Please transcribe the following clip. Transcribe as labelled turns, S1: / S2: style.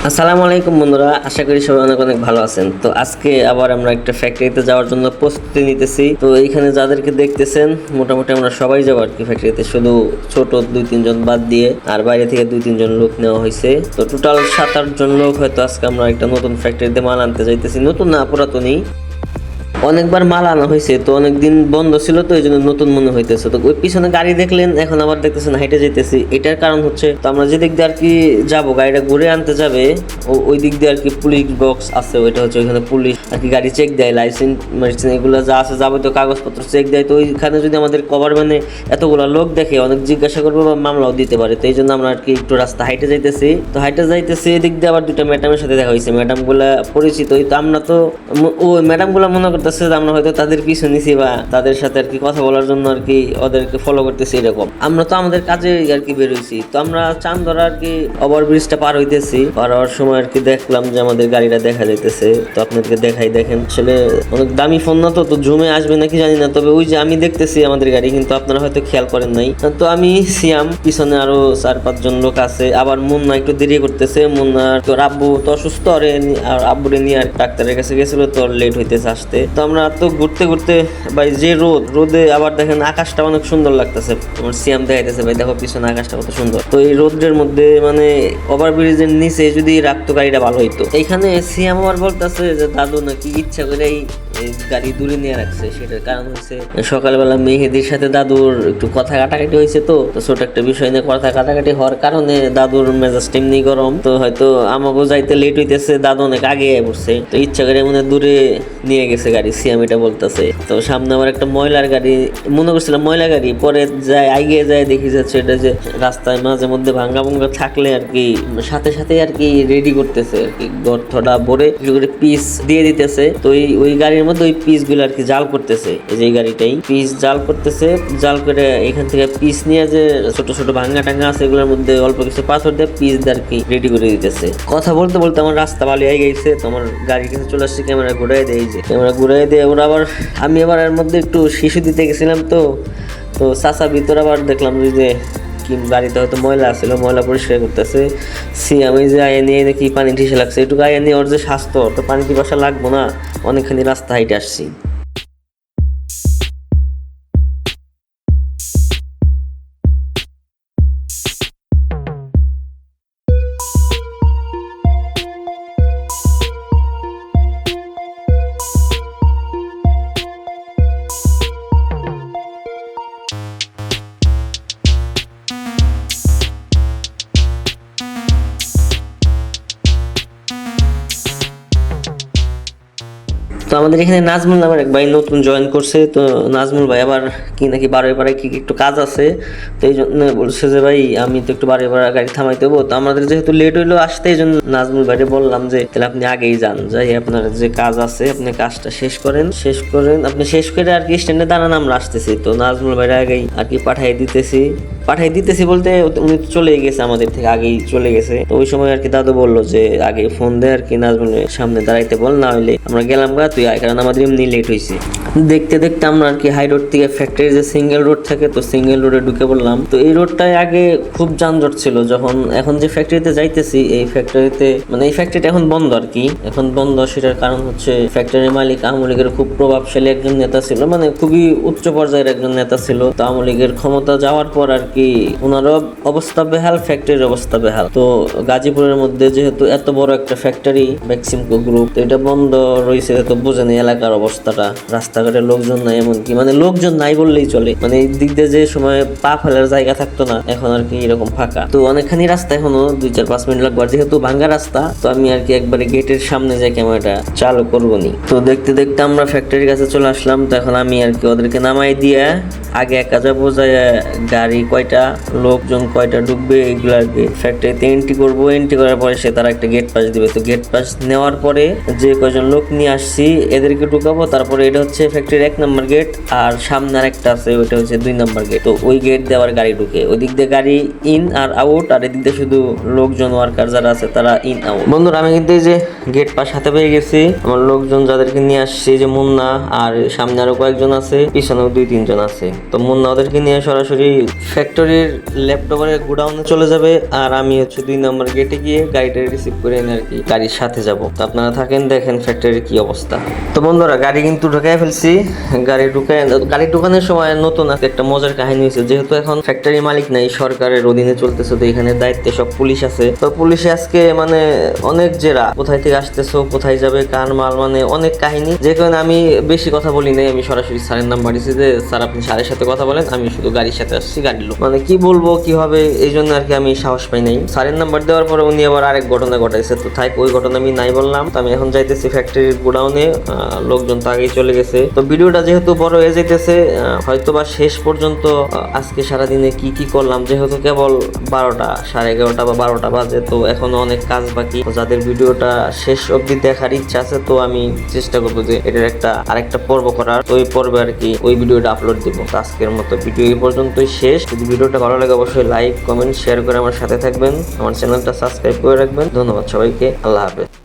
S1: আসসালামু আলাইকুম বন্ধুরা, আশা করি সবাই অনেক অনেক ভালো আছেন। তো আজকে আবার আমরা একটা ফ্যাক্টরিতে যাওয়ার জন্য প্রস্তুতি নিতেছি। তো এইখানে যাদেরকে দেখতেছেন মোটামুটি আমরা সবাই যাবো আর কি ফ্যাক্টরিতে, শুধু ছোট 2-3 জন বাদ দিয়ে, আর বাইরে থেকে 2-3 জন লোক নেওয়া হয়েছে। তো টোটাল 7-8 জন লোক হয়তো আজকে আমরা একটা নতুন ফ্যাক্টরিতে মাল আনতে যাইতেছি। নতুন না, পুরাতনই। অনেকবার মাল আনা হয়েছে, তো অনেকদিন বন্ধ ছিল, তো এই জন্য নতুন মনে হইতেছে। তো ওই পিছনে গাড়ি দেখলেন, এখন আবার দেখতেছেন হাইটে যেতেছি। এটার কারণ হচ্ছে, তো আমরা যে দিক দিয়ে আর কি যাবো, গাড়িটা ঘুরে আনতে যাবে, ওই দিক দিয়ে আর কি পুলিশ বক্স আছে, ওইটা হচ্ছে ওইখানে পুলিশ আর কি গাড়ি চেক দেয়, লাইসেন্স মেডিসিন এগুলো যা আছে যাবতীয় কাগজপত্র চেক দেয়। তো ওইখানে যদি আমাদের কভার মানে এতগুলা লোক দেখে, অনেক জিজ্ঞাসা করবে বা মামলাও দিতে পারে। তো এই জন্য আমরা আর কি একটু রাস্তা হাইটে যাইতেছি। তো হাইটে যাইতেছি, এদিক দিয়ে আবার দুটা ম্যাডামের সাথে দেখা হয়েছে। ম্যাডামগুলা পরিচিত। তো আমরা তো ওই ম্যাডামগুলা মনে করতেছে আমরা হয়তো তাদের পিছু নিছি বা তাদের সাথে আর কি কথা বলার জন্য আর কি ওদেরকে ফলো করতেছি। এরকম আমরা তো আমাদের কাজে আর কি বেরোইছি। তো আমরা চান্দরা আর কি ওভারব্রিজটা পার হইতেছি। পার হওয়ার সময় আর কি দেখলাম যে আমাদের গাড়িটা দেখা যাইতেছে। তো আপনাদেরকে দেখাই, দেখেন আসলে অনেক দামি ফোন না, তো জুমে আসবে নাকি জানি না, তবে ওই যে আমি দেখতেছি আমাদের গাড়ি, কিন্তু আপনারা হয়তো খেয়াল করেন নাই। তো আমি সিয়াম, পিছনে আরো 4-5 জন লোক আছে। আবার মুন্না একটু দেরি করতেছে। মুন্নার তোর আব্বু তো অসুস্থ, আর আব্বুরে নিয়ে আর ডাক্তারের কাছে গেছিল, তো লেট হইতেছে আসতে। তো আমরা তো ঘুরতে ঘুরতে ভাই, যে রোদে আবার দেখেন আকাশটা অনেক সুন্দর লাগতেছে। আমার সিয়াম দেখাইতেছে, ভাই দেখো পিছনে আকাশটা কত সুন্দর। তো এই রোদের মধ্যে মানে ওভারব্রিজের নিচে যদি রাখতো গাড়িটা ভালো হইতো। এইখানে সিয়াম আবার বলতেছে যে দাদু নাকি ইচ্ছা করে এই গাড়ি দূরে নিয়ে রাখছে। সেটার কারণ হচ্ছে সকালবেলা মেহেদির সাথে দাদুর একটু কথা কাটাকাটি হয়েছে। তো ছোট একটা বিষয় নিয়ে কথা কাটাকাটি হওয়ার কারণে দাদুর মেজাজ এমনি গরম। তো হয়তো আমাকেও যাইতে লেট হইতেছে, দাদু অনেক আগে পড়ছে। তো ইচ্ছা করে মনে দূরে নিয়ে গেছে গাড়ি, সিয়াম এটা বলতেছে। তো সামনে আবার একটা ময়লার গাড়ি, মনে করছিলাম ময়লা গাড়ি, পরে যায় এগিয়ে যায় দেখি যাচ্ছে এটা যে রাস্তায় মাঝে মধ্যে ভাঙ্গা ভাঙ্গা থাকলে আর কি সাথে সাথে আর কি রেডি করতেছে আর কি, গর্তটা ভরে পিস দিয়ে দিতেছে। তো ওই গাড়ির মধ্যে ওই পিস গুলো আর কি জাল করতেছে। এই যে গাড়িটাই পিস জাল করতেছে, জাল করে এখান থেকে পিস নিয়ে যে ছোট ছোট ভাঙ্গা টাঙ্গা আছে এগুলোর মধ্যে অল্প কিছু পাথর দিয়ে পিস দিয়ে আর কি রেডি করে দিতেছে। কথা বলতে বলতে আমার রাস্তা ভালো হয়ে গেছে। তো আমার গাড়ির কাছে চলে আসছে, ক্যামেরা ঘুরাই দেয়, যে ক্যামেরা ঘুরাই দিয়ে ওরা আবার, আমি আবার এর মধ্যে একটু শিশু দিতে গেছিলাম। তো চাচা ভিতরে আবার দেখলাম যে কি গাড়িতে হয়তো ময়লা আসছিল, ময়লা পরিষ্কার করতেছে। আমি যে আয়া নিয়ে নাকি পানি ঠিসে লাগছে, একটু আয়া নিয়ে ওর যে স্বাস্থ্য, তো পানি টিপাসা লাগবো না, অনেকখানি রাস্তা হাইটে আসছি। তো আমাদের এখানে নাজমুল নামের এক ভাই নতুন জয়েন করছে। তো নাজমুল ভাই আবার কি নাকি বারোয় কি একটু কাজ আছে। তো এই জন্য বলছে যে ভাই আমি তো একটু বারোয় গাড়ি থামাইতে হবো। তো আমাদের যেহেতু লেট হইলো আসতে, এই জন্য নাজমুল ভাইকে বললাম যে তাহলে আপনি আগেই যান, যাই আপনার যে কাজ আছে আপনি কাজটা শেষ করেন, আপনি শেষ করে আর কি স্ট্যান্ডে দাঁড়ান, আমরা আসতেছি। তো নাজমুল ভাইরা আগেই আর কি পাঠাই দিতেছি বলতে উনি চলে গেছে, আমাদের থেকে আগেই চলে গেছে। তো ওই সময় আর কি দাদু বললো যে আগে ফোন দেয় আর কি নাজমুলের সামনে দাঁড়াইতে বল, না হইলে আমরা গেলাম গা, তুই আয়, কারণ আমাদের এমনি লেট হয়েছে। দেখতে দেখতে আমরা আর কি হাই রোড থেকে ফ্যাক্টরি যে সিঙ্গেল রোড থাকে, তো সিঙ্গেল রোডে ঢুকে পড়লাম। তো এই রোডটায় আগে খুব যানজট ছিল। এখন যে ফ্যাক্টরিতে যাইতেছি, এই ফ্যাক্টরিতে মানে এই ফ্যাক্টরিটা এখন বন্ধ আর কি, এখন বন্ধ। সেটার কারণ হচ্ছে ফ্যাক্টরির মালিক আওয়ামী লীগের খুব প্রভাবশালী একজন নেতা ছিল, মানে খুবই উচ্চ পর্যায়ের একজন নেতা ছিল। তো আওয়ামী লীগের ক্ষমতা যাওয়ার পর আর কি ওনারও অবস্থা বেহাল, ফ্যাক্টরির অবস্থা বেহাল। তো গাজীপুরের মধ্যে যেহেতু এত বড় একটা ফ্যাক্টরি বেক্সিমকো গ্রুপ, তো এটা বন্ধ রয়েছে। তো বোঝেন এলাকার অবস্থাটা, রাস্তাঘাটে লোকজন নাই, এমনকি মানে লোকজন নাই বললেই চলে। মানে এই দিক দিয়ে যে সময় পা ফেলার জায়গা থাকতো না, এখন আর কি এরকম ফাঁকা। তো অনেকখানি রাস্তা এখনো 2-4-5 মিনিট লাগবে, যেহেতু ভাঙ্গা রাস্তা। তো আমি আর কি একবারে গেটের সামনে যাই ক্যামেরাটা চালু করবো নি। তো দেখতে দেখতে আমরা ফ্যাক্টরির কাছে চলে আসলাম। তো এখন আমি আর কি ওদেরকে নামাই দিয়ে আগে একা যাবো, যায় গাড়ি কয়টা, লোকজন কয়টা ঢুকবে, এগুলো আর কি ফ্যাক্টরিতে এন্ট্রি করবো। এন্ট্রি করার পরে সে তারা একটা গেট পাস দিবে। তো গেট পাস নেওয়ার পরে যে কয়জন লোক নিয়ে আসছি এদেরকে ঢুকাবো। তারপরে এটা হচ্ছে ফ্যাক্টরির 1 নম্বর গেট, আর সামনে আরেকটা আছে, ওইটা হচ্ছে 2 নম্বর গেট। তো ওই গেট দিয়ে আবার গাড়ি ঢুকে, ওই দিক দিয়ে গাড়ি ইন আর আউট, আর এদিক দিয়ে শুধু লোকজন ওয়ার্কার যারা আছে তারা ইন আউট। বন্ধুরা আমি কিন্তু এই যে গেট পাস হাতে পেয়ে গেছি, আমার লোকজন যাদেরকে নিয়ে আসছি, যে মুন্না আর সামনে আরো কয়েকজন আছে, পিছনেও 2-3 জন আছে। তো মুন্না ওদেরকে নিয়ে সরাসরি ফ্যাক্টরির ল্যাপটপের গোডাউনে চলে যাবে, আর আমি হচ্ছে 2 নম্বর গেটে গিয়ে গাড়িটা রিসিভ করে এনে আর কি গাড়ির সাথে যাব। তো আপনারা থাকেন, দেখেন ফ্যাক্টরির কি অবস্থা। তো বন্ধুরা গাড়ি কিন্তু ঢুকাই ফেলছি। গাড়ি ঢুকানোর সময় নতুন একটা মজার কাহিনী হয়েছে, যেহেতু এখন ফ্যাক্টরি মালিক নাই, সরকারের অধীনে চলতেছে, তো এখানে দায়িত্বে সব পুলিশ আছে। তো পুলিশে আজকে মানে অনেক জেরা, কোথায় থেকে আসতেছো, কোথায় যাবে, কার মাল, মানে অনেক কাহিনী। যে কারণে আমি বেশি কথা বলি নাই, আমি সরাসরি স্যারের নাম্বার দিয়েছি যে স্যার আপনি স্যারের সাথে কথা বলেন, আমি শুধু গাড়ির সাথে আসছি, গাড়ির লোক, মানে কি বলবো কি হবে, এই জন্য আর কি আমি সাহস পাই নাই। স্যারের নাম্বার দেওয়ার পরে উনি আবার আরেক ঘটনা ঘটাইছে, তো থাক ওই ঘটনা আমি নাই বললাম। তো আমি এখন যাইতেছি ফ্যাক্টরির গোডাউনে, লোকজন তো আগেই চলে গেছে। তো ভিডিওটা যেহেতু বড় হয়ে যাইতেছে, হয়তো বা শেষ পর্যন্ত আজকে সারাদিনে কি কি করলাম, যেহেতু কেবল 12টা, 11:30 বা 12টা বাজে, তো এখনো অনেক কাজ বাকি। যাদের ভিডিওটা শেষ অবধি দেখার ইচ্ছা আছে, তো আমি চেষ্টা করবো যে এটার আরেকটা পর্ব করার, তো ওই পর্বে আর কি ওই ভিডিওটা আপলোড দিব। আজকের মতো ভিডিও এই পর্যন্তই শেষ। যদি ভিডিওটা ভালো লাগে অবশ্যই লাইক, কমেন্ট, শেয়ার করে আমার সাথে থাকবেন, আমার চ্যানেলটা সাবস্ক্রাইব করে রাখবেন। ধন্যবাদ সবাইকে, আল্লাহ হাফেজ।